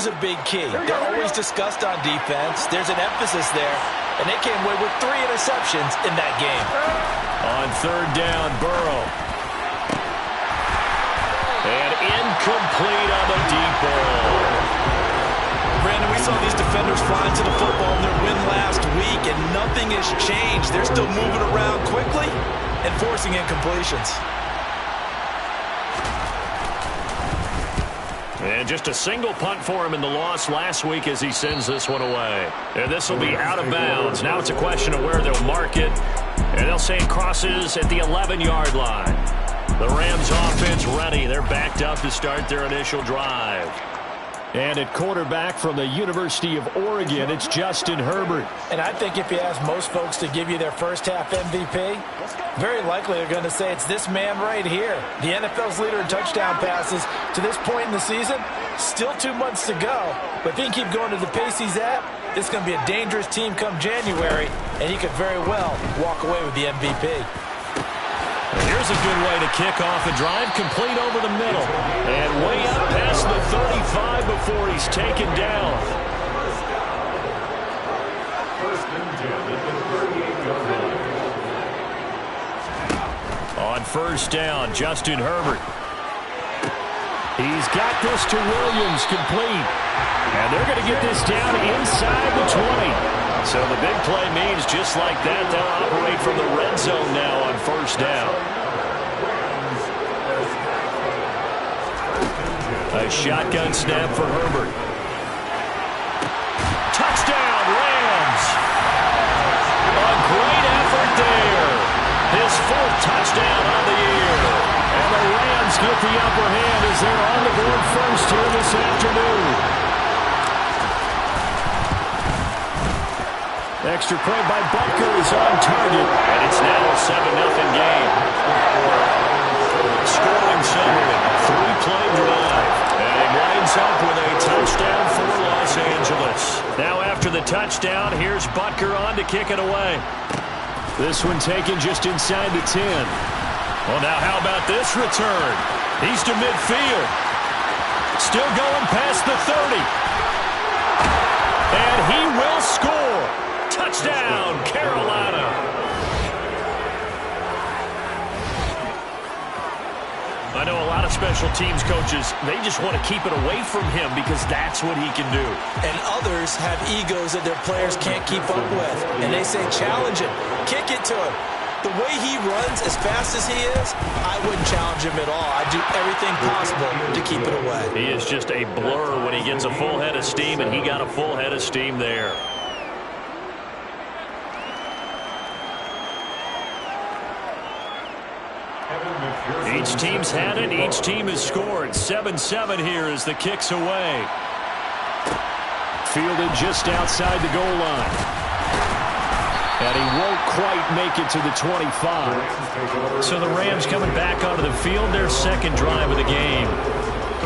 is a big key. They're always discussed on defense. There's an emphasis there, and they came away with 3 interceptions in that game. On third down, Burrow. And incomplete on the deep ball. Brandon, we saw these defenders fly into the football in their win last week, and nothing has changed. They're still moving around quickly and forcing incompletions. And just a single punt for him in the loss last week as he sends this one away. And this will be out of bounds. Now it's a question of where they'll mark it. And they'll say it crosses at the 11-yard line. The Rams offense ready. They're backed up to start their initial drive. And at quarterback from the University of Oregon, it's Justin Herbert. And I think if you ask most folks to give you their first half MVP, very likely they're going to say it's this man right here. The NFL's leader in touchdown passes to this point in the season. Still 2 months to go. But if he can keep going to the pace he's at, this is going to be a dangerous team come January, and he could very well walk away with the MVP. Here's a good way to kick off a drive, complete over the middle. And way up past the 35 before he's taken down. On first down, Justin Herbert. He's got this to Williams, complete. And they're going to get this down inside the 20. So the big play means just like that, they'll operate from the red zone now on first down. A shotgun snap for Herbert. Touchdown, Rams! A great effort there. His 4th touchdown on the year. And the Rams get the upper hand as they're on the board first here this afternoon. Extra point by Butker is on target. And it's now a 7-0 game. Scoring summary, 3-play drive. And it winds up with a touchdown for Los Angeles. Now after the touchdown, here's Butker on to kick it away. This one taken just inside the 10. Well, now how about this return? He's to midfield. Still going past the 30. And he will score. Touchdown, Carolina. I know a lot of special teams coaches, they just want to keep it away from him because that's what he can do. And others have egos that their players can't keep up with. And they say, challenge him, kick it to him. The way he runs as fast as he is, I wouldn't challenge him at all. I'd do everything possible to keep it away. He is just a blur when he gets a full head of steam, and he got a full head of steam there. Each team's had it. Each team has scored. 7-7 here as the kick's away. Fielded just outside the goal line. And he won't quite make it to the 25. So the Rams coming back onto the field, their second drive of the game.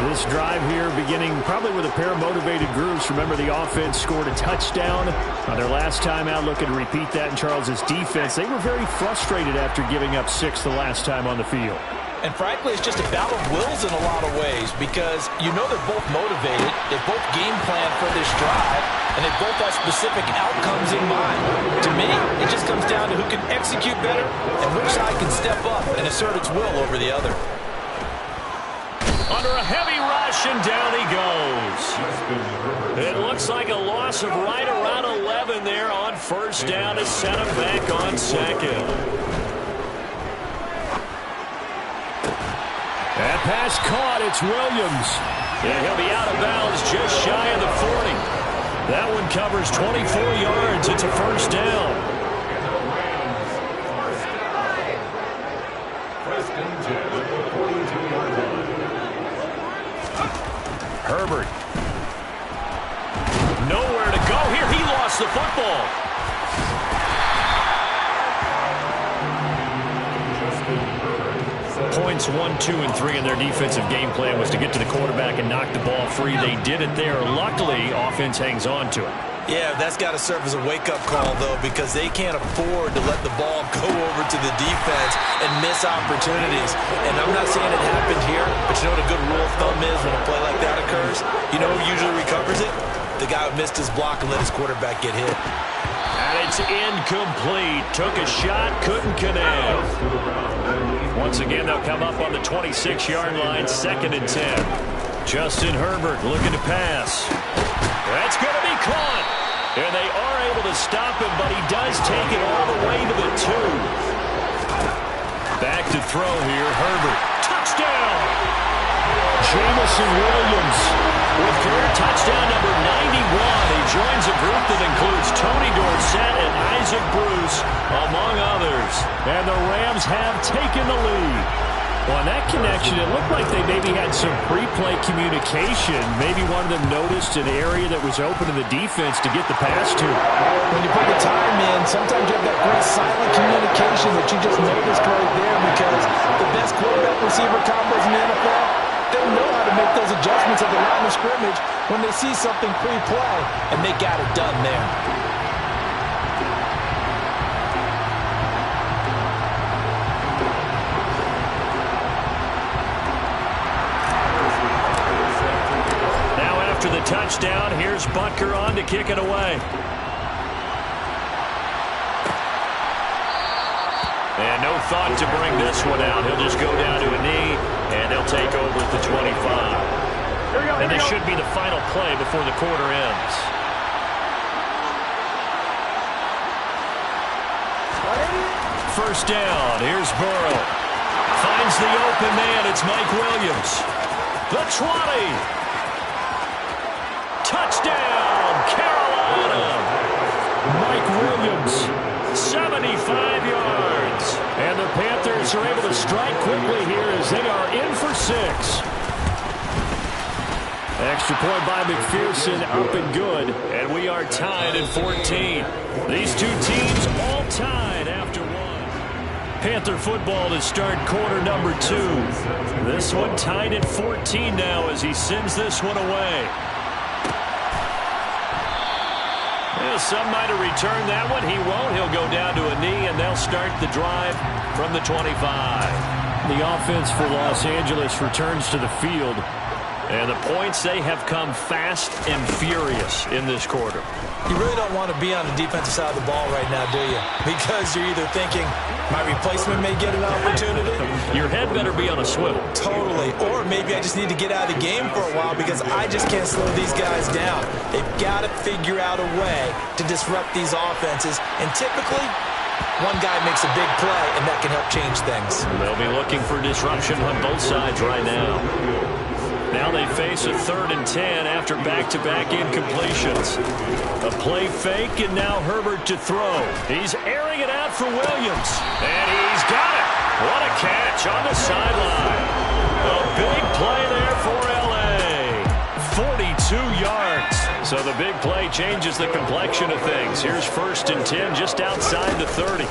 This drive here beginning probably with a pair of motivated groups. Remember, the offense scored a touchdown on their last time out. Looking to repeat that in Charles's defense. They were very frustrated after giving up 6 the last time on the field. And frankly, it's just a battle of wills in a lot of ways because you know they're both motivated. They both game plan for this drive, and they both have specific outcomes in mind. To me, it just comes down to who can execute better and which side can step up and assert its will over the other. Under a heavy rush, and down he goes. It looks like a loss of right around 11 there on first down to set him back on second. That pass caught. It's Williams. Yeah, he'll be out of bounds just shy of the 40. That one covers 24 yards. It's a first down. Herbert. Nowhere to go here. He lost the football. Points 1, 2, and 3 in their defensive game plan was to get to the quarterback and knock the ball free. They did it there. Luckily, offense hangs on to it. Yeah, that's got to serve as a wake-up call, though, because they can't afford to let the ball go over to the defense and miss opportunities. And I'm not saying it happened here, but you know what a good rule of thumb is when a play like that occurs? You know who usually recovers it? The guy who missed his block and let his quarterback get hit. And it's incomplete. Took a shot, couldn't connect. Once again, they'll come up on the 26-yard line, 2nd and 10. Justin Herbert looking to pass. That's going to be caught. And they are able to stop him, but he does take it all the way to the 2. Back to throw here, Herbert. Touchdown! Jameson Williams with career touchdown number 91. He joins a group that includes Tony Dorsett and Isaac Bruce, among others. And the Rams have taken the lead. Well, in that connection, it looked like they maybe had some pre-play communication. Maybe one of them noticed an area that was open to the defense to get the pass to. When you put the time in, sometimes you have that great silent communication that you just noticed right there, because the best quarterback-receiver combos in the NFL, they know how to make those adjustments at the line of scrimmage when they see something pre-play, and they got it done there. After the touchdown, here's Butker on to kick it away. And no thought to bring this one out. He'll just go down to a knee, and they'll take over at the 25. And this should be the final play before the quarter ends. First down, here's Burrow. Finds the open man, it's Mike Williams. The 20. Touchdown, Carolina! Mike Williams, 75 yards. And the Panthers are able to strike quickly here as they are in for 6. Extra point by McPherson, up and good. And we are tied at 14. These two teams all tied after 1. Panther football to start quarter number 2. This one tied at 14 now as he sends this one away. Some might have returned that one. He won't. He'll go down to a knee, and they'll start the drive from the 25. The offense for Los Angeles returns to the field. And the points, they have come fast and furious in this quarter. You really don't want to be on the defensive side of the ball right now, do you? Because you're either thinking, my replacement may get an opportunity. Your head better be on a swivel. Totally. Or maybe I just need to get out of the game for a while because I just can't slow these guys down. They've got to figure out a way to disrupt these offenses. And typically, one guy makes a big play, and that can help change things. They'll be looking for disruption on both sides right now. Now they face a 3rd and 10 after back-to-back incompletions. A play fake, and now Herbert to throw. He's airing it out for Williams. And he's got it. What a catch on the sideline. A big play there for L.A. 42 yards. So the big play changes the complexion of things. Here's 1st and 10 just outside the 30.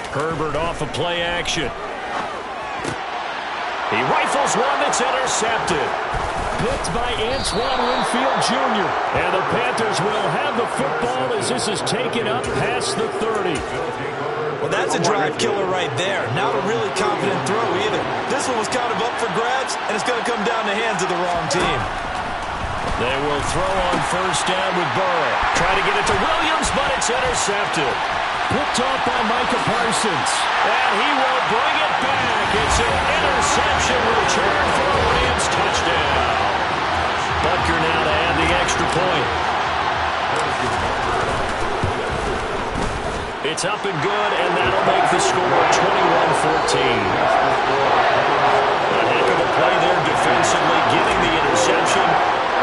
Herbert off of play action. He rifles one that's intercepted. Picked by Antoine Winfield Jr. And the Panthers will have the football as this is taken up past the 30. Well, that's a drive killer right there. Not a really confident throw either. This one was kind of up for grabs, and it's going to come down the hands of the wrong team. They will throw on 1st down with Burrow. Try to get it to Williams, but it's intercepted. Picked off by Micah Parsons. And he will bring it back. It's an interception return for a Rams touchdown. Butker now to add the extra point. It's up and good, and that'll make the score 21-14. A heck of a play there defensively, getting the interception,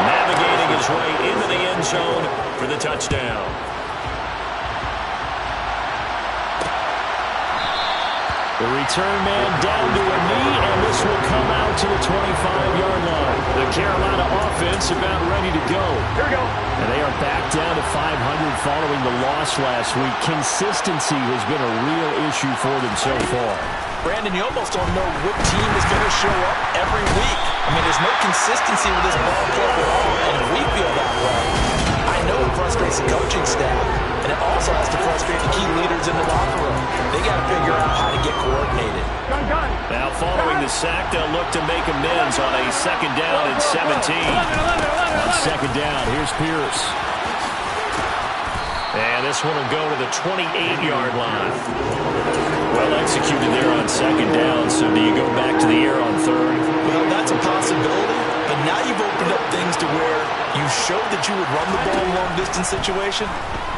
navigating his way into the end zone for the touchdown. The return man down to a knee, and this will come out to the 25-yard line. The Carolina offense about ready to go. Here we go. And they are back down to 500 following the loss last week. Consistency has been a real issue for them so far. Brandon, you almost don't know what team is going to show up every week. I mean, there's no consistency with this ball club at all, and we feel that way. I know it frustrates the coaching sack. They'll look to make amends on a second down and 17. On second down, here's Pierce. And this one will go to the 28-yard line. Well executed there on second down. So do you go back to the air on third? Well, that's a possibility. But now you've opened up things to where you showed that you would run the ball in a long-distance situation.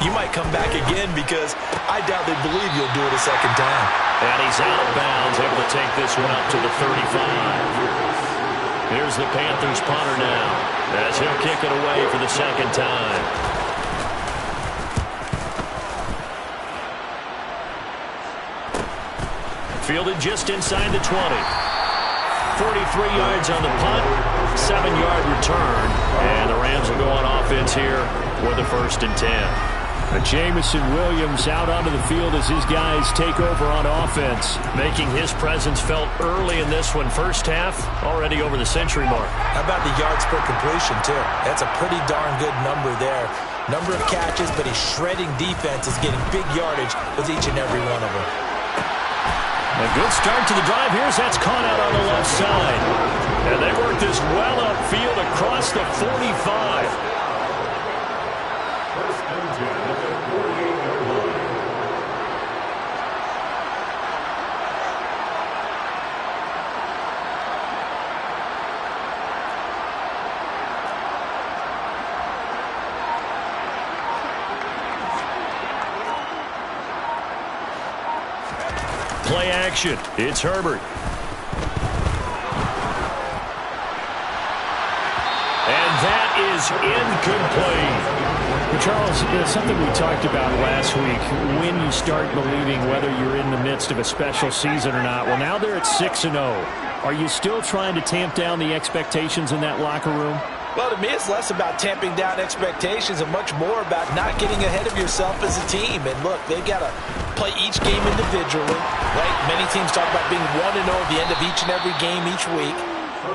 You might come back again because I doubt they believe you'll do it a second time. And he's out of bounds, able to take this one up to the 35. Here's the Panthers punter now as he'll kick it away for the second time. Fielded just inside the 20. 43 yards on the punt, 7-yard return, and the Rams will go on offense here with a 1st and 10. Jamison Williams out onto the field as his guys take over on offense. Making his presence felt early in this one. First half, already over the century mark. How about the yards per completion, too? That's a pretty darn good number there. Number of catches, but he's shredding defense, is getting big yardage with each and every one of them. A good start to the drive. Here's that's caught out on the left side. And they work this well upfield across the 45. Play action. It's Herbert. And that is incomplete. Charles, something we talked about last week, when you start believing whether you're in the midst of a special season or not. Well, now they're at 6-0. Are you still trying to tamp down the expectations in that locker room? Well, to me, it's less about tamping down expectations and much more about not getting ahead of yourself as a team. And look, they've got to play each game individually, right? Many teams talk about being 1-0 at the end of each and every game each week.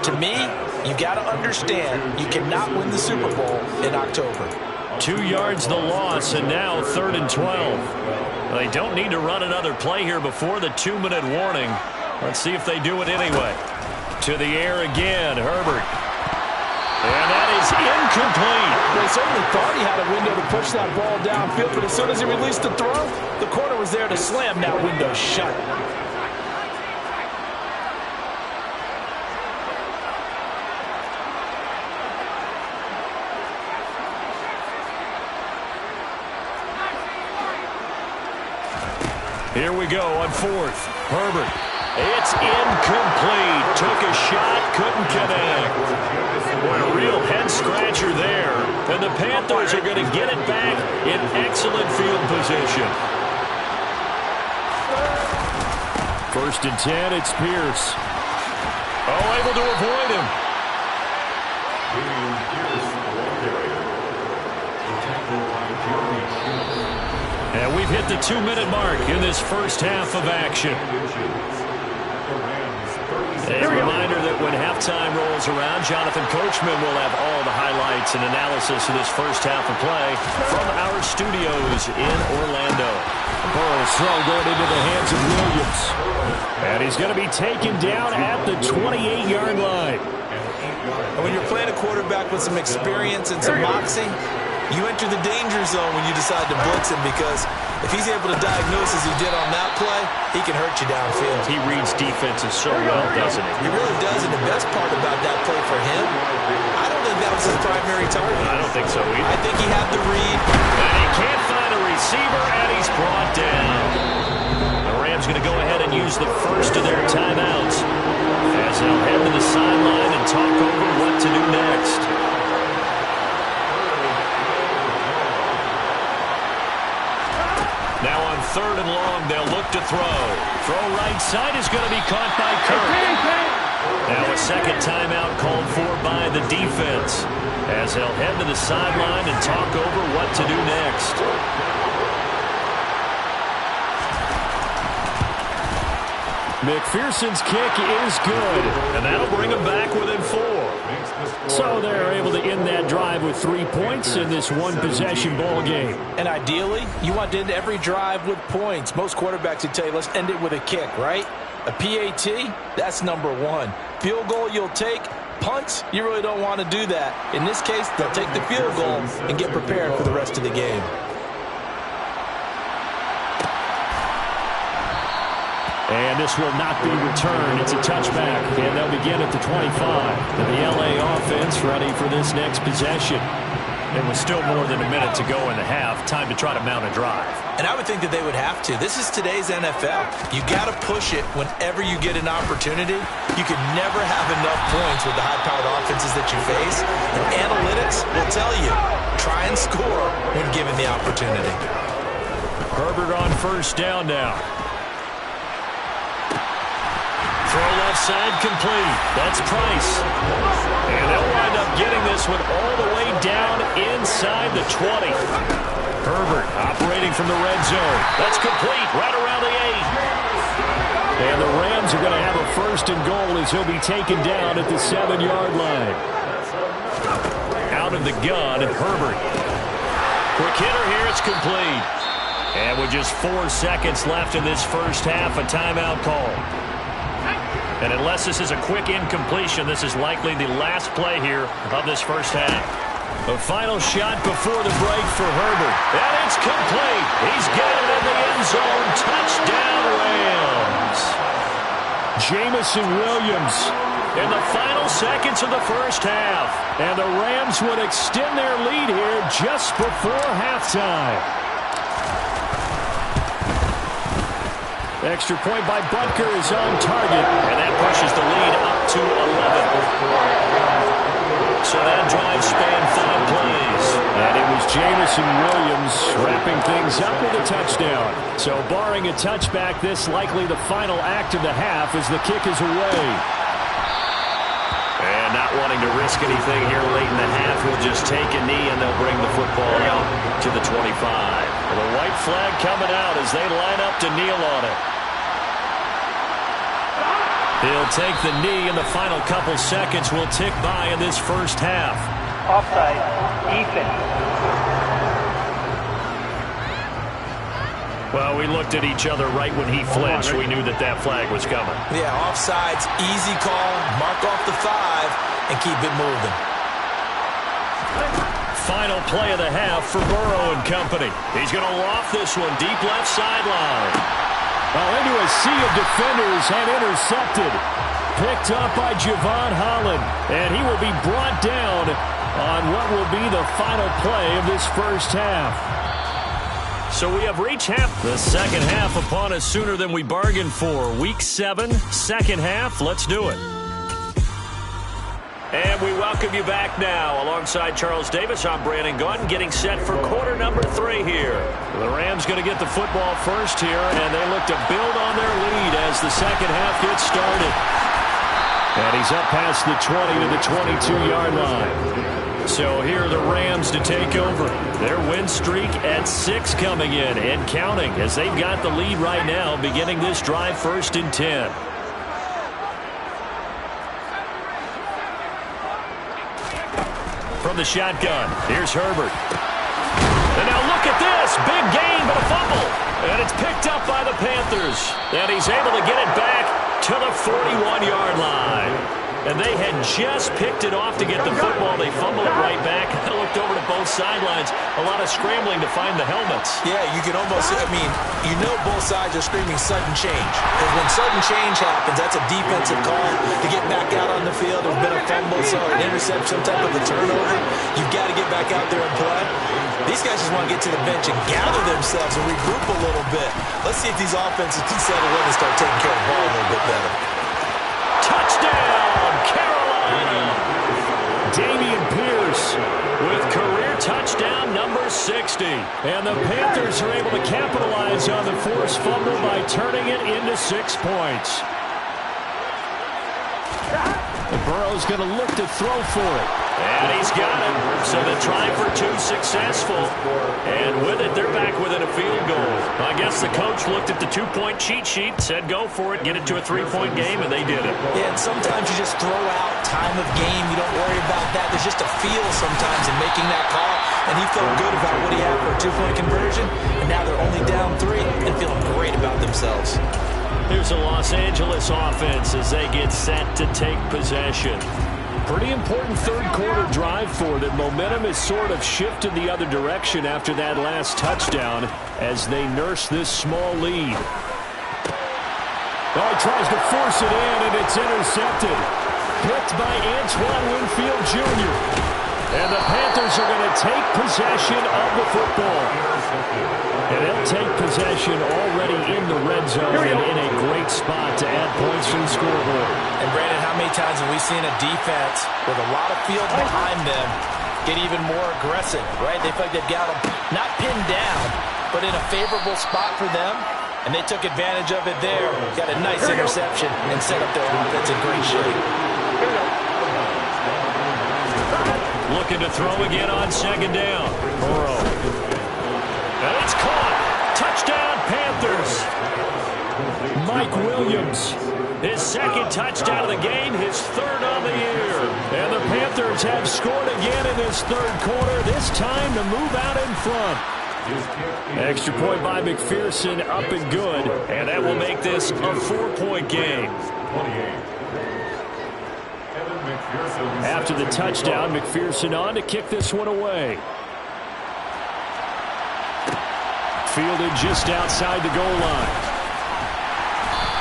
To me, you got to understand you cannot win the Super Bowl in October. 2 yards the loss, and now 3rd and 12. They don't need to run another play here before the 2-minute warning. Let's see if they do it anyway. To the air again, Herbert. And that is incomplete. They certainly thought he had a window to push that ball downfield, but as soon as he released the throw, the corner was there to slam that window shut. Here we go on 4th. Herbert. It's incomplete. Took a shot, couldn't connect. What a real head-scratcher there. And the Panthers are going to get it back in excellent field position. 1st and 10, it's Pierce. Oh, able to avoid him. And we've hit the 2-minute mark in this first half of action. A reminder that when halftime rolls around, Jonathan Coachman will have all the highlights and analysis of this first half of play from our studios in Orlando. Burrow's throw going into the hands of Williams. And he's going to be taken down at the 28-yard line. And when you're playing a quarterback with some experience and some moxie, you enter the danger zone when you decide to blitz him, because if he's able to diagnose as he did on that play, he can hurt you downfield. He reads defenses so well, doesn't he? He really does, and the best part about that play for him, I don't think that was his primary target. I don't think so either. I think he had the read. And he can't find a receiver, and he's brought down. The Rams going to go ahead and use the first of their timeouts as they'll head to the sideline and talk over what to do next. Now on 3rd and long, they'll look to throw. Throw right side is going to be caught by Kirk. Now a second timeout called for by the defense as they'll head to the sideline and talk over what to do next. McPherson's kick is good. And that'll bring them back within 4. So they're able to end that drive with 3 points in this one-possession ball game. And ideally, you want to end every drive with points. Most quarterbacks would tell you, let's end it with a kick, right? A PAT, that's number one. Field goal you'll take. Punts, you really don't want to do that. In this case, they'll take the field goal and get prepared for the rest of the game. And this will not be returned. It's a touchback, and they'll begin at the 25. And the LA offense ready for this next possession. It was still more than a minute to go in the half. Time to try to mount a drive. And I would think that they would have to. This is today's NFL. You got to push it whenever you get an opportunity. You can never have enough points with the high-powered offenses that you face. And analytics will tell you, try and score when given the opportunity. Herbert on first down now. Throw left side complete. That's Price. And they'll wind up getting this one all the way down inside the 20. Herbert operating from the red zone. That's complete right around the 8. And the Rams are going to have a first and goal as he'll be taken down at the 7-yard line. Out of the gun, Herbert. Quick hitter here. It's complete. And with just 4 seconds left in this first half, a timeout call. And unless this is a quick incompletion, this is likely the last play here of this first half. The final shot before the break for Herbert. And it's complete. He's got it in the end zone. Touchdown, Rams. Jamison Williams In the final seconds of the first half. And the Rams would extend their lead here just before halftime. Extra point by Butker is on target. And that pushes the lead up to 11. So that drive spanned 5 plays. And it was Jamison Williams wrapping things up with a touchdown. So barring a touchback, this likely the final act of the half as the kick is away. And not wanting to risk anything here late in the half, he'll just take a knee and they'll bring the football out to the 25. The white flag coming out as they line up to kneel on it. He'll take the knee, and the final couple seconds will tick by in this first half. Offside, Ethan. Well, we looked at each other right when he flinched. We knew that that flag was coming. Yeah, offsides, easy call, mark off the 5, and keep it moving. Final play of the half for Burrow and company. He's going to loft this one deep left sideline. Into a sea of defenders and intercepted. Picked up by Javon Holland. And he will be brought down on what will be the final play of this first half. So we have reached half. The second half upon us sooner than we bargained for. Week 7, second half. Let's do it. And we welcome you back now. Alongside Charles Davis, I'm Brandon Gaudin, getting set for quarter number 3 here. The Rams going to get the football first here, and they look to build on their lead as the second half gets started. And he's up past the 20 to the 22-yard line. So here are the Rams to take over. Their win streak at 6 coming in and counting as they've got the lead right now, beginning this drive 1st and 10. From the shotgun, here's Herbert. And now look at this. Big gain, but a fumble. And it's picked up by the Panthers. And he's able to get it back to the 41-yard line. And they had just picked it off to get the football. They fumbled it right back. I looked over to both sidelines. A lot of scrambling to find the helmets. Yeah, you can almost, you know both sides are screaming sudden change. Because when sudden change happens, that's a defensive call to get back out on the field. There's been a fumble, so an interception, some type of a turnover. You've got to get back out there and play. These guys just want to get to the bench and gather themselves and regroup a little bit. Let's see if these offenses can settle in and start taking care of the ball a little bit better. Touchdown, Carolina! Dameon Pierce with career touchdown number 60. And the Panthers are able to capitalize on the forced fumble by turning it into 6 points. And Burrow's going to look to throw for it. And he's got it. So the try for 2 successful. And with it, they're back within a field goal. I guess the coach looked at the 2-point cheat sheet, said go for it, get it to a 3-point game, and they did it. Yeah, and sometimes you just throw out time of game. You don't worry about that. There's just a feel sometimes in making that call. And he felt good about what he had for a 2-point conversion. And now they're only down 3 and feeling great about themselves. Here's a Los Angeles offense as they get set to take possession. Pretty important third quarter drive for them. Momentum has sort of shifted the other direction after that last touchdown as they nurse this small lead. Oh, he tries to force it in, and it's intercepted. Picked by Antoine Winfield Jr. And the Panthers are going to take possession of the football. And they'll take possession already in the red zone and in a great spot to add points to the scoreboard. And Brandon, how many times have we seen a defense with a lot of field behind them get even more aggressive, right? They feel like they've got them not pinned down, but in a favorable spot for them. And they took advantage of it there. Got a nice interception and set up their offense in great shape. Looking to throw again on second down. Burrow. And it's caught. Touchdown, Panthers. Mike Williams. His second touchdown of the game, his third on the year. And the Panthers have scored again in this third quarter, this time to move out in front. Extra point by McPherson, up and good. And that will make this a 4-point game. After the touchdown, McPherson on to kick this one away. Fielded just outside the goal line.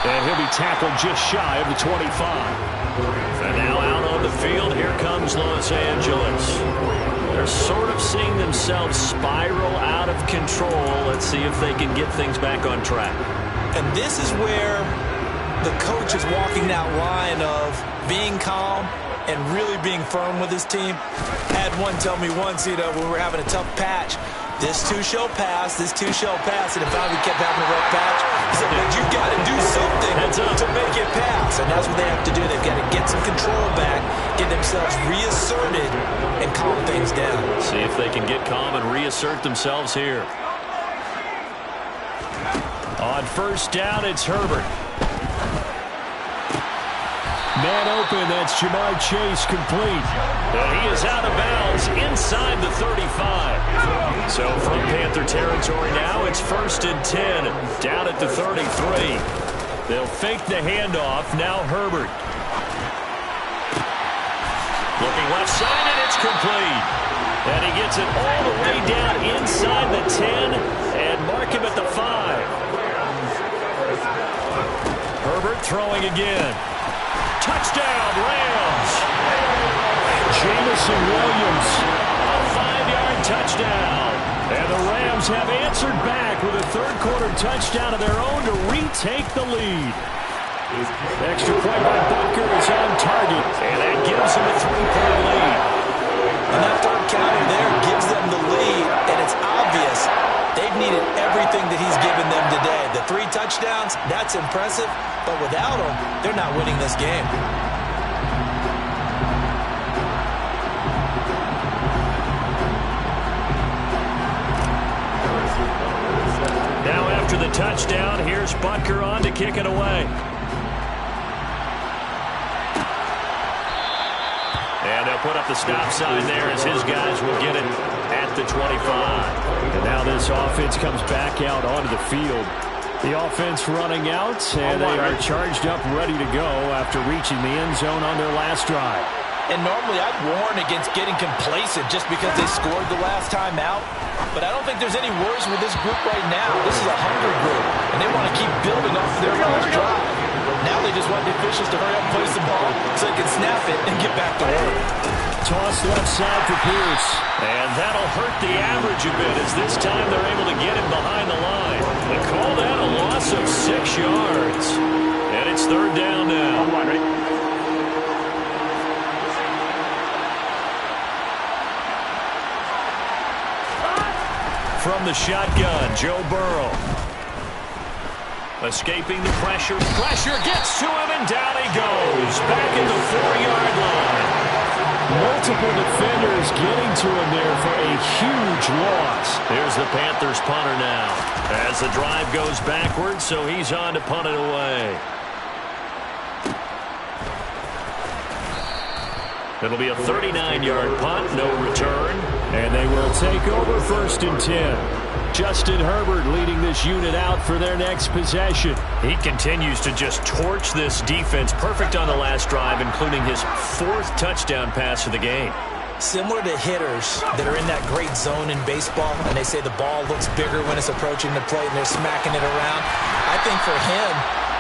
And he'll be tackled just shy of the 25. And now out on the field, here comes Los Angeles. They're sort of seeing themselves spiral out of control. Let's see if they can get things back on track. And this is where the coach is walking that line of being calm and really being firm with his team. Had one tell me once, when we were having a tough patch, this too shall pass, this too shall pass. And if we kept having a rough patch, he said, but you've got to do something to make it pass. And that's what they have to do. They've got to get some control back, get themselves reasserted, and calm things down. See if they can get calm and reassert themselves here. On first down, it's Herbert. Man open, that's Jamar Chase complete. And he is out of bounds inside the 35. So from Panther territory now, it's 1st and 10, down at the 33. They'll fake the handoff, now Herbert. Looking left side, and it's complete. And he gets it all the way down inside the 10 and mark him at the 5. Herbert throwing again. Touchdown, Rams. Jameson Williams. A 5-yard touchdown. And the Rams have answered back with a third quarter touchdown of their own to retake the lead. Extra point by Butker is on target. And that gives them a 3-point lead. And that third counter there gives them the lead, and it's obvious they've needed everything that he's given them today. The 3 touchdowns, that's impressive, but without him, they're not winning this game. Now after the touchdown, here's Butker on to kick it away. And they'll put up the stop sign there as his guys will get it at the 25. And now this offense comes back out onto the field. The offense running out, and they are charged up, ready to go after reaching the end zone on their last drive. And normally I'd warn against getting complacent just because they scored the last time out. But I don't think there's any worries with this group right now. This is a hungry group, and they want to keep building off of their last drive. Now they just want the officials to hurry up and place the ball so they can snap it and get back to work. Toss left side for Pierce. And that'll hurt the average a bit as this time they're able to get him behind the line. They call that a loss of 6 yards. And it's third down now. From the shotgun, Joe Burrow. Escaping the pressure. Pressure gets to him, and down he goes. Back at the 4-yard line. Multiple defenders getting to him there for a huge loss. Here's the Panthers punter now. As the drive goes backwards, so he's on to punt it away. It'll be a 39-yard punt, no return. And they will take over 1st and 10. Justin Herbert leading this unit out for their next possession. He continues to just torch this defense. Perfect on the last drive, including his 4th touchdown pass of the game. Similar to hitters that are in that great zone in baseball, and they say the ball looks bigger when it's approaching the plate and they're smacking it around. I think for him,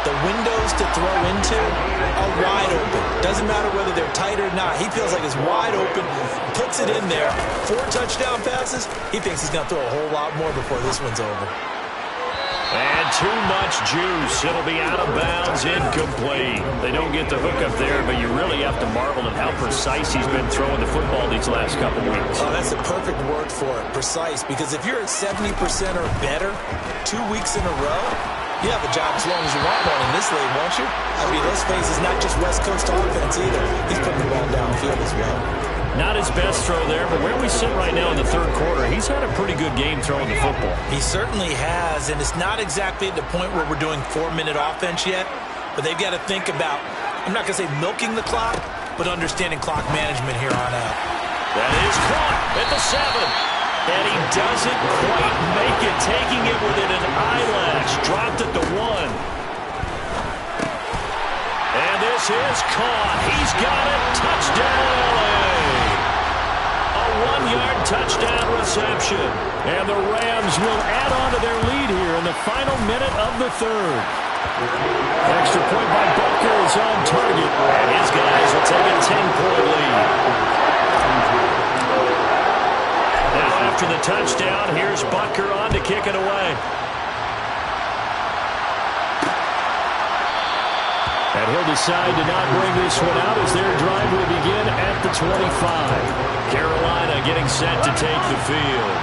the windows to throw into are wide open. Doesn't matter whether they're tight or not. He feels like it's wide open, puts it in there. 4 touchdown passes. He thinks he's going to throw a whole lot more before this one's over. And too much juice. It'll be out of bounds, incomplete. They don't get the hook up there, but you really have to marvel at how precise he's been throwing the football these last couple weeks. Oh, that's the perfect word for it, precise. Because if you're at 70% or better 2 weeks in a row, you have a job as long as you want one in this league, won't you? I mean, let's face it, it's not just West Coast offense either. He's putting the ball downfield as well. Not his best throw there, but where we sit right now in the 3rd quarter, he's had a pretty good game throwing the football. He certainly has, and it's not exactly at the point where we're doing 4-minute offense yet, but they've got to think about, I'm not going to say milking the clock, but understanding clock management here on out. That is caught at the 7. And he doesn't quite make it, taking it within an eyelash. Dropped at the 1. And this is caught. He's got it. Touchdown, LA. A 1-yard touchdown reception. And the Rams will add on to their lead here in the final minute of the 3rd. Extra point by Butker is on target. And his guys will take a 10-point lead. Now after the touchdown, here's Butker on to kick it away. And he'll decide to not bring this one out as their drive will begin at the 25. Carolina getting set to take the field.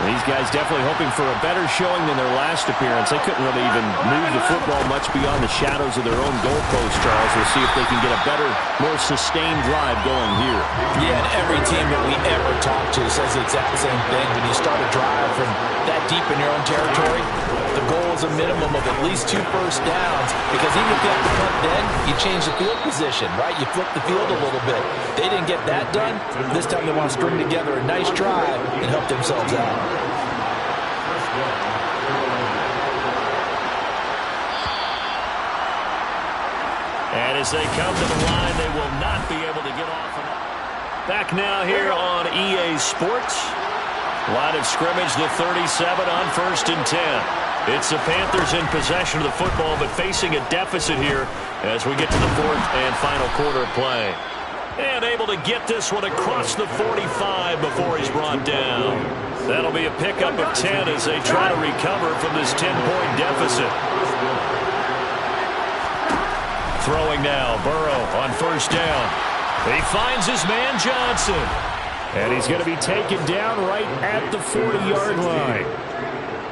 These guys definitely hoping for a better showing than their last appearance. They couldn't really even move the football much beyond the shadows of their own goalpost, Charles. We'll see if they can get a better, more sustained drive going here. Yeah, and every team that we ever talk to says the exact same thing. When you start a drive from that deep in your own territory, the goal is a minimum of at least 2 first downs, because even if you have to punt then, you change the field position, right? You flip the field a little bit. They didn't get that done. This time they want to string together a nice drive and help themselves out. And as they come to the line, they will not be able to get off. Back now here on EA Sports. Line of scrimmage, the 37 on 1st and 10. It's the Panthers in possession of the football, but facing a deficit here as we get to the 4th and final quarter of play. And able to get this one across the 45 before he's brought down. That'll be a pickup of 10 as they try to recover from this 10-point deficit. Throwing now, Burrow on 1st down. He finds his man Johnson. And he's going to be taken down right at the 40-yard line.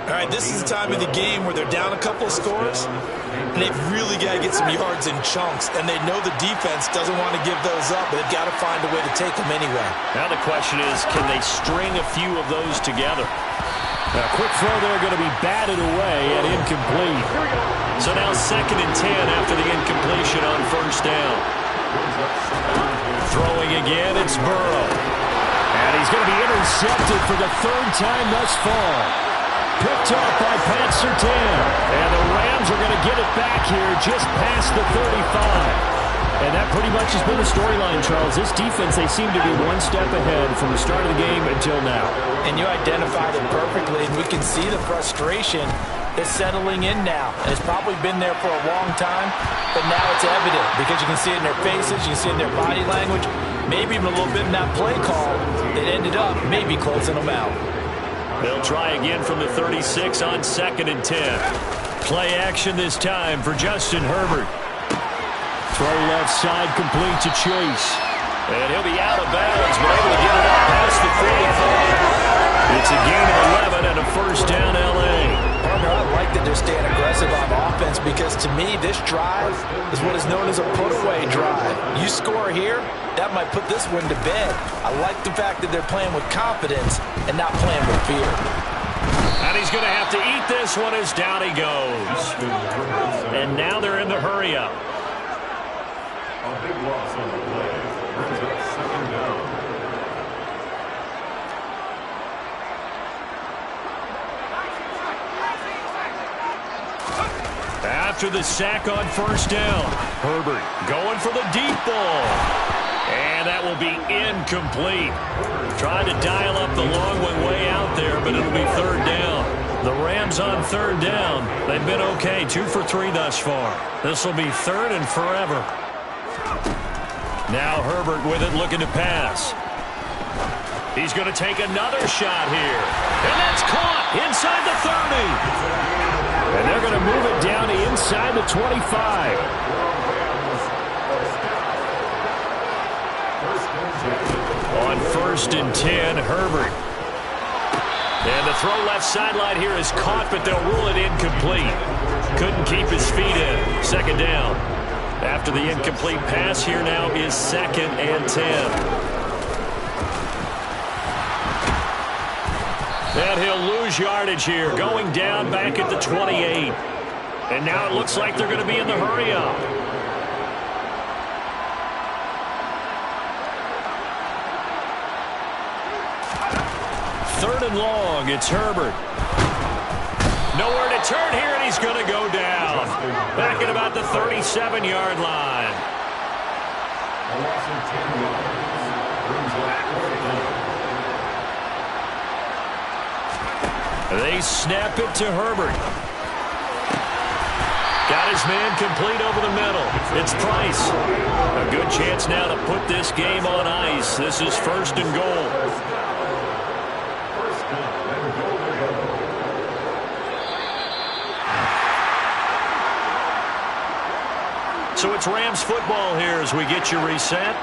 All right, this is the time of the game where they're down a couple of scores, and they've really got to get some yards in chunks, and they know the defense doesn't want to give those up, but they've got to find a way to take them anyway. Now the question is, can they string a few of those together? A quick throw there going to be batted away and incomplete. So now 2nd and 10 after the incompletion on 1st down. Throwing again, it's Burrow. And he's going to be intercepted for the 3rd time thus far. Picked off by Pat Surtain. And the Rams are going to get it back here just past the 35. And that pretty much has been the storyline, Charles. This defense, they seem to be one step ahead from the start of the game until now. And you identified it perfectly, and we can see the frustration that's settling in now. And it's probably been there for a long time, but now it's evident because you can see it in their faces, you can see it in their body language, maybe even a little bit in that play call that ended up maybe closing them out. They'll try again from the 36 on 2nd and 10. Play action this time for Justin Herbert. Throw left side complete to Chase. And he'll be out of bounds, but able to get it up past the 45. It's a gain of 11 and a 1st down L.A. Partner, I like that they're staying aggressive on offense because to me, this drive is what is known as a put-away drive. You score here, that might put this one to bed. I like the fact that they're playing with confidence and not playing with fear. And he's going to have to eat this one as down he goes. And now they're in the hurry-up. A big loss on the play. Brings up 2nd down. after the sack on first down. Herbert going for the deep ball. And that will be incomplete. Trying to dial up the long one way out there, but it'll be third down. The Rams on third down. They've been okay, 2 for 3 thus far. This will be third and forever. Now Herbert with it, looking to pass. He's going to take another shot here. And that's caught inside the 30. And they're going to move it down to inside the 25. On first and 10, Herbert. And the throw left sideline here is caught, but they'll rule it incomplete. Couldn't keep his feet in. Second down. After the incomplete pass, here now is second and 10. And he'll lose yardage here, going down back at the 28. And now it looks like they're going to be in the hurry-up. Third and long, it's Herbert. Nowhere to turn here, and he's going to go down. Back at about the 37-yard line. They snap it to Herbert. Got his man complete over the middle. It's Price. A good chance now to put this game on ice. This is first and goal. So it's Rams football here as we get you reset.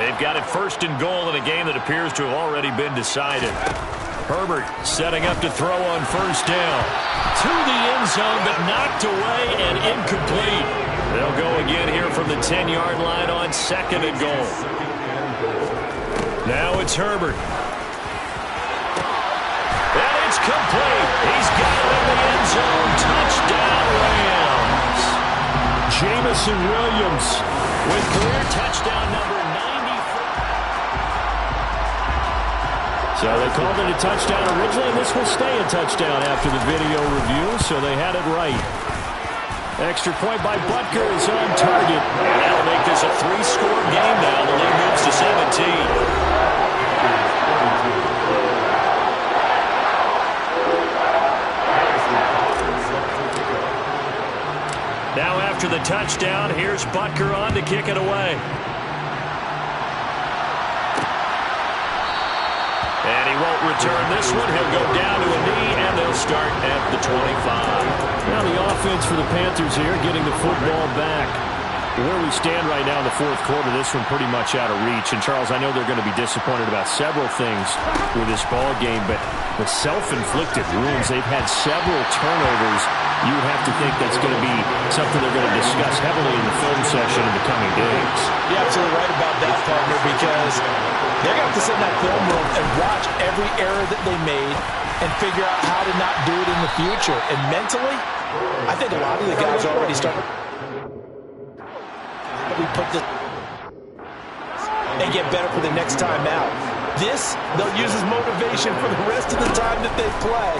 They've got it first and goal in a game that appears to have already been decided. Herbert setting up to throw on first down. To the end zone, but knocked away and incomplete. They'll go again here from the 10-yard line on second and goal. Now it's Herbert. And it's complete. He's got it in the end zone. Touchdown, Rams. Jamison Williams with career touchdown number 94. So they called it a touchdown originally, and this will stay a touchdown after the video review, so they had it right. Extra point by Butker is on target. And that'll make this a 3-score game now. The lead moves to 17. Now after the touchdown, here's Butker on to kick it away. And he won't return this one. He'll go down to a knee, and they'll start at the 25. Now the offense for the Panthers here, getting the football back. Where we stand right now in the fourth quarter, this one pretty much out of reach. And, Charles, I know they're going to be disappointed about several things with this ball game, but the self-inflicted wounds, they've had several turnovers. You would have to think that's going to be something they're going to discuss heavily in the film session in the coming days. You're absolutely right about that, partner, because they're going to have to sit in that film room and watch every error that they made and figure out how to not do it in the future. And mentally, I think a lot of the guys already started. We put this and get better for the next time out. This, they'll use as motivation for the rest of the time that they play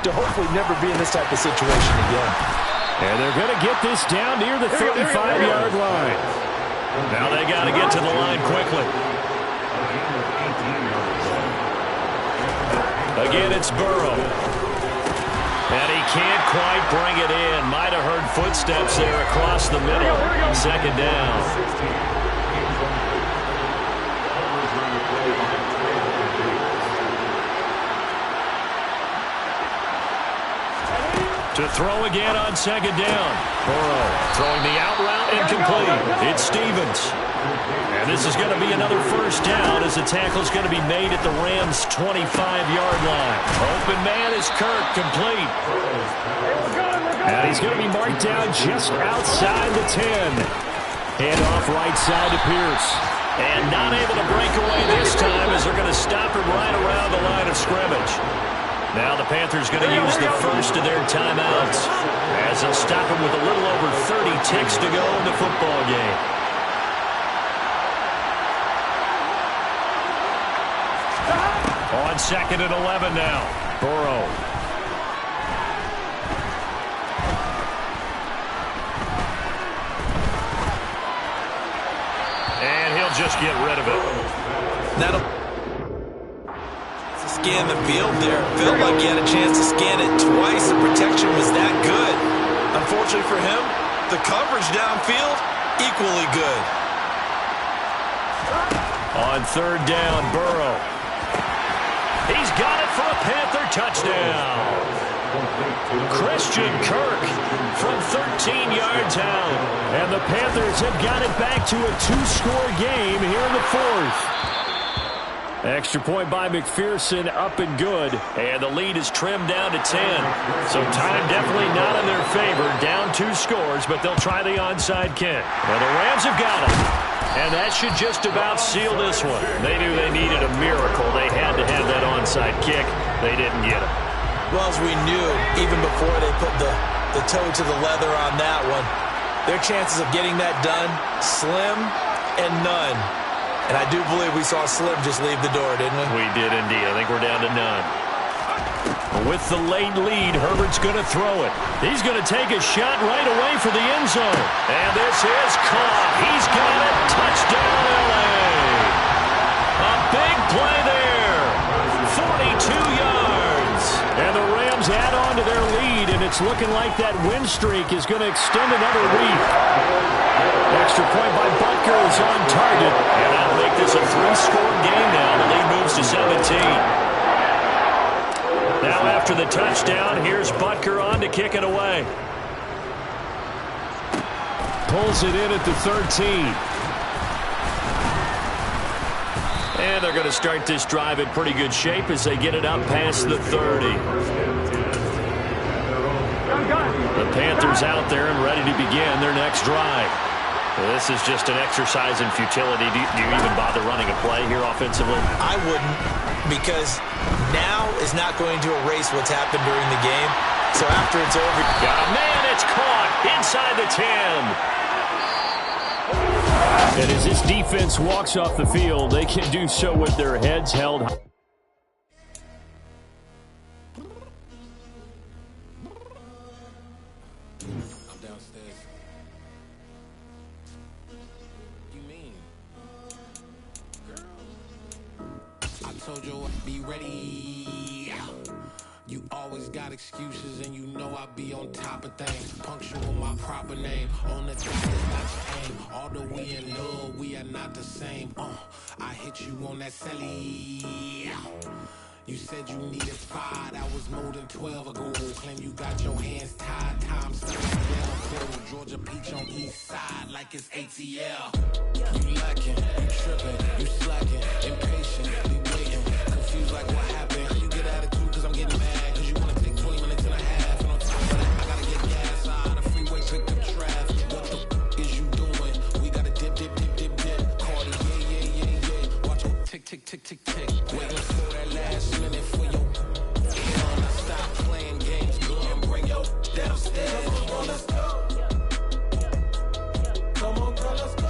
to hopefully never be in this type of situation again. And they're going to get this down near the 35-yard line. Now they got to get to the line quickly. Again, it's Burrow. And he can't quite bring it in. Might have heard footsteps there across the middle. Second down. To throw again on second down. Burrow throwing the out route incomplete. It's Stevens. And this is going to be another first down as the tackle's going to be made at the Rams' 25-yard line. Open man is Kirk, complete. And he's going to be marked down just outside the 10. Hand off right side to Pierce. And not able to break away this time as they're going to stop him right around the line of scrimmage. Now the Panthers going to use the first of their timeouts as they'll stop him with a little over 30 ticks to go in the football game. On second and 11 now. Burrow. they'll just get rid of it. That'll scan the field there. Felt like he had a chance to scan it twice. The protection was that good. Unfortunately for him, the coverage downfield, equally good. On third down, Burrow. He's got it for a Panther touchdown. Christian Kirk from 13 yards out. And the Panthers have got it back to a 2-score game here in the fourth. Extra point by McPherson, up and good. And the lead is trimmed down to 10. So time definitely not in their favor. Down 2 scores, but they'll try the onside kick. Well, the Rams have got it. And that should just about seal this one. They knew they needed a miracle. They had to have that onside kick. They didn't get it. Well, as we knew, even before they put the toe to the leather on that one, their chances of getting that done, slim and none. And I do believe we saw Slim just leave the door, didn't we? We did indeed. I think we're down to none. With the late lead, Herbert's going to throw it. He's going to take a shot right away for the end zone. And this is caught. He's got it. Touchdown, L.A. A big play there. 42 yards. And the Rams add on to their lead, and it's looking like that win streak is going to extend another week. Extra point by Butker is on target. And that'll make this a 3-score game now. The lead moves to 17. Now after the touchdown, here's Butker on to kick it away. Pulls it in at the 13. And they're going to start this drive in pretty good shape as they get it up past the 30. The Panthers out there and ready to begin their next drive. This is just an exercise in futility. Do you even bother running a play here offensively? I wouldn't, because now is not going to erase what's happened during the game. So after it's over... Got a man, it's caught inside the 10. And as this defense walks off the field, they can do so with their heads held high. Told you I'd be ready. You always got excuses, and you know I be on top of things. Punctual my proper name. On the top is not your aim. Although we in love, we are not the same. I hit you on that celly. You said you needed 5. That was more than 12 ago. Claim you got your hands tied. Time stuck down. Georgia Peach on east side like it's ATL. You lacking, you tripping, you slacking, impatient. Confused like what happened. You get attitude cause I'm getting mad. Cause you wanna take 20 minutes and a half. And on top of that, I gotta get gas out of the freeway, pick up traffic. What the is you doing? We gotta dip. Cardi, yeah. Watch it tick. Waiting for that last minute for your I stop playing games. Go and bring your downstairs. Come on, let's go. Come on, girl, let's go.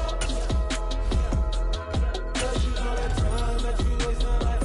Cause you know that time that you wasting like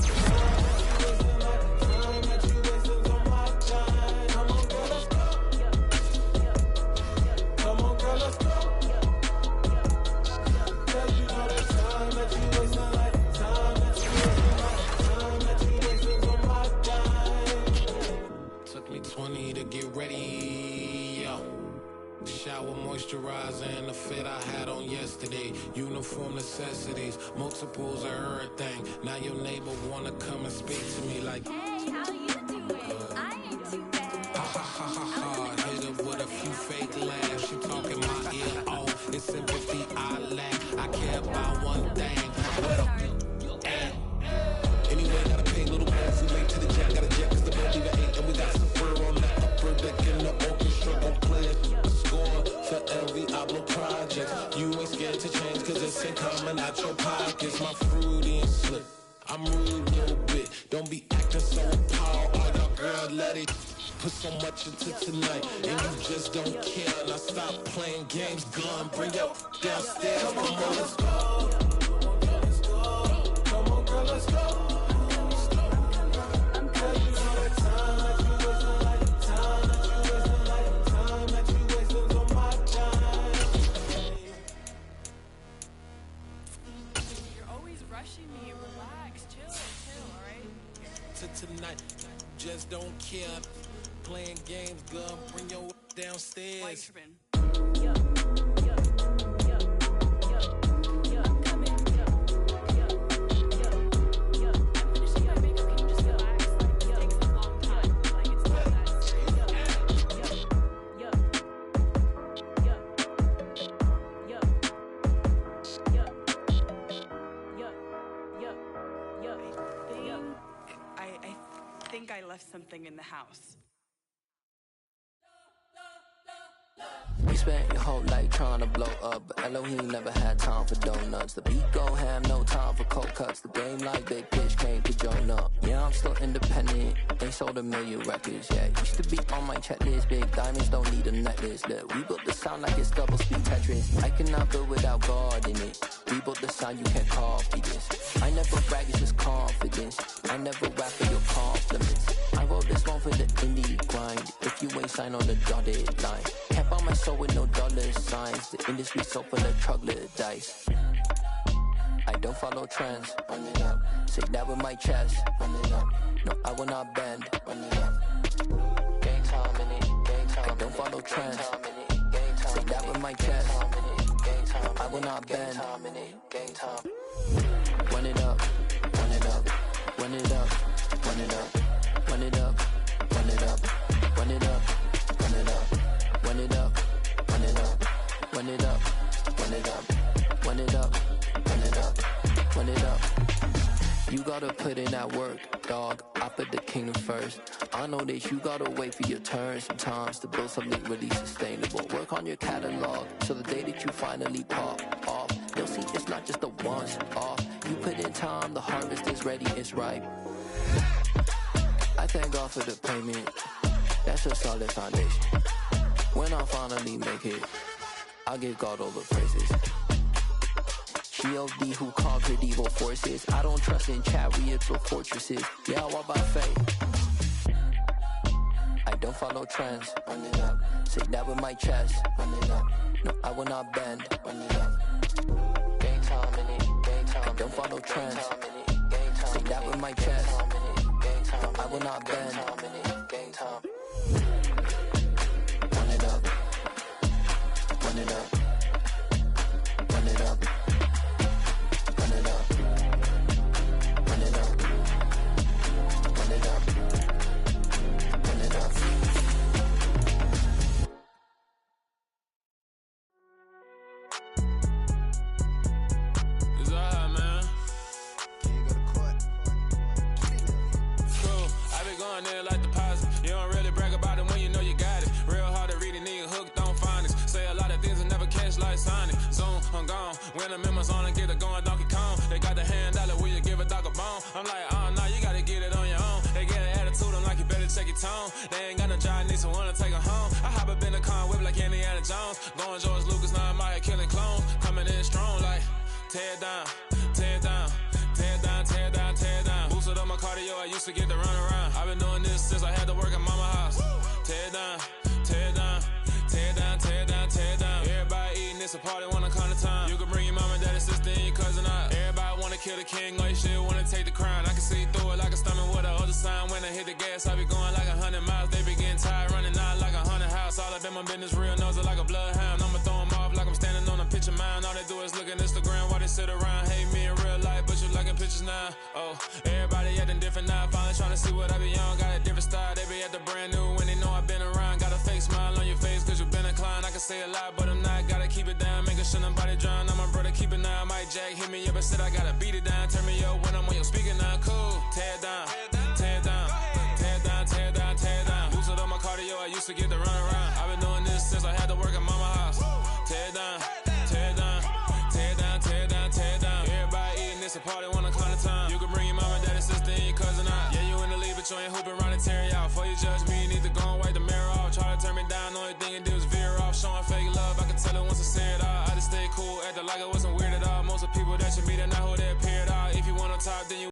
moisturizer and the fit I had on yesterday. Uniform necessities, multiples of everything. Now your neighbor wanna come and speak to me like, hey, how you doing? I ain't too bad. Ha. Hit her with a few fake laughs. She talking my ear off. It's sympathy I lack. I care about one thing. Anyway, gotta pay little balls. We late to the jet. Got a jet cause the boat leave at 8. And we got some fur on the upper deck in the orchestra. Gon' play a score for every Ablo project. You ain't scared to change cause it's ain't coming out your pockets. My fruity and slip. I'm rude a little bit. Don't be acting so appalled. Oh, your girl, let it put so much into tonight. And you just don't care. Now stop playing games. Gun, bring your downstairs. Come on, let's go. Come on, girl, let's go. Just don't care. Playing games, girl. Bring your downstairs. I think I left something in the house. We spent your whole life trying to blow up, but Elohim never had time for donuts. The beat go ham, no time for cold cuts. The game like Big Pitch came to join up. Yeah, I'm still independent, ain't sold a million records. Yeah, used to be on my checklist. Big diamonds don't need a necklace. Look, we built the sound like it's double speed Tetris. I cannot build without God in it. We built the sound, you can't copy this. I never brag, it's just confidence. I never rap for your compliments. I wrote this one for the indie grind. If you ain't signed on the dotted line, can't buy my soul with no dollar signs. The industry so full of troglodytes. I don't follow trends. Run it up. Say that with my chest. Run it up. No, I will not bend. Run it up. Game time in it. Game time. I don't follow trends. Say that with my chest. I will not bend. Game time. Run it up. Run it up. Run it up. Run it up. Run it up. Run it up. Run it up. Run it up. Run it up. Run it up. Run it up. Run it up. Run it up. Run it up. Run it up. You gotta put in that work, dog. I put the kingdom first. I know that you gotta wait for your turn sometimes to build something really sustainable. Work on your catalog so the day that you finally pop off, they'll see it's not just a once off. You put in time, the harvest is ready, it's ripe. I thank God for the payment. That's a solid foundation. When I finally make it, I'll give God all the praises. G.O.D. who conquered evil forces. I don't trust in chariots or fortresses. Yeah, I walk by faith. I don't follow trends. Run it up. Say that with my chest. Run it up. No, I will not bend. Run it up. Game time in it. Game time. I don't follow trends. Say that with my chest. I will not bend. Game time. Run it up. Run it up. Run it up. Run it up. Run it up. Run it up. Run it up. It's alright, man. Can't go to court. Cool. I been going there like deposit. You don't really brag about it when you know you got it. Real hard to read a nigga hooked on phonics. Say a lot of things and never catch like Sonic. Zoom, I'm gone. When the members on and get it going Donkey Kong. They got the hand dollar, will you give a dog a bone? I'm like, oh no, you gotta get it on your own. They get an attitude, I'm like, you better check your tone. They ain't got no job, need someone to take her home. I hop up in the car, whip like Indiana Jones. Going George Lucas, now I'm out here killing clones. Coming in strong like, tear down, tear down. Tear down, tear down, tear down. Boosted up my cardio, I used to get to run around. I've been doing this since I had to work at mama house. Tear down, tear down, tear down, tear down, tear down. Everybody eating, it's a party, wanna come to time. You can bring your mama, daddy, sister, and your cousin out. Everybody wanna kill the king, like shit, wanna take the crown. I can see through it like a stomach with a other sign. When I hit the gas, I be going like 100 miles. They be getting tired, running out like 100 house. All of them, my business real, nose it like a bloodhound. I'ma throw them off like I'm standing on a picture mound. All they do is look at Instagram while they sit around. Hate me in real life, but you liking pictures now. Oh, everybody acting different now. Finally trying to see what I be on. Got a different style, they be at the brand new when they know I've been around. Got a fake smile on your face cause you been inclined. I can say a lot, but I'm not. Gotta keep it down, making sure nobody drown. Now my brother keep it now. Mike Jack hit me up and said I gotta beat it down. Turn me up when I'm on your speaker now. Cool, tear down, tear down, tear down, tear down, tear down. Boosted up my cardio, I used to get to run around. I've been doing this since I had to work at mama house. Tear down, tear down, tear down, tear down, tear down. Everybody eating, it's a party, wanna come to time. You can bring your mama, daddy, sister, and your cousin out. Yeah, you in the league, but you ain't hooping around and tear you out. Before you judge me, you need to go and wipe the mirror off. Try to turn me down, only thing you do is veer off. Showing fake love, I can tell it once I say it all. I just stay cool, acting like I wasn't weird at all. Most of the people that you meet are not who they appear at all. If you want on top, then you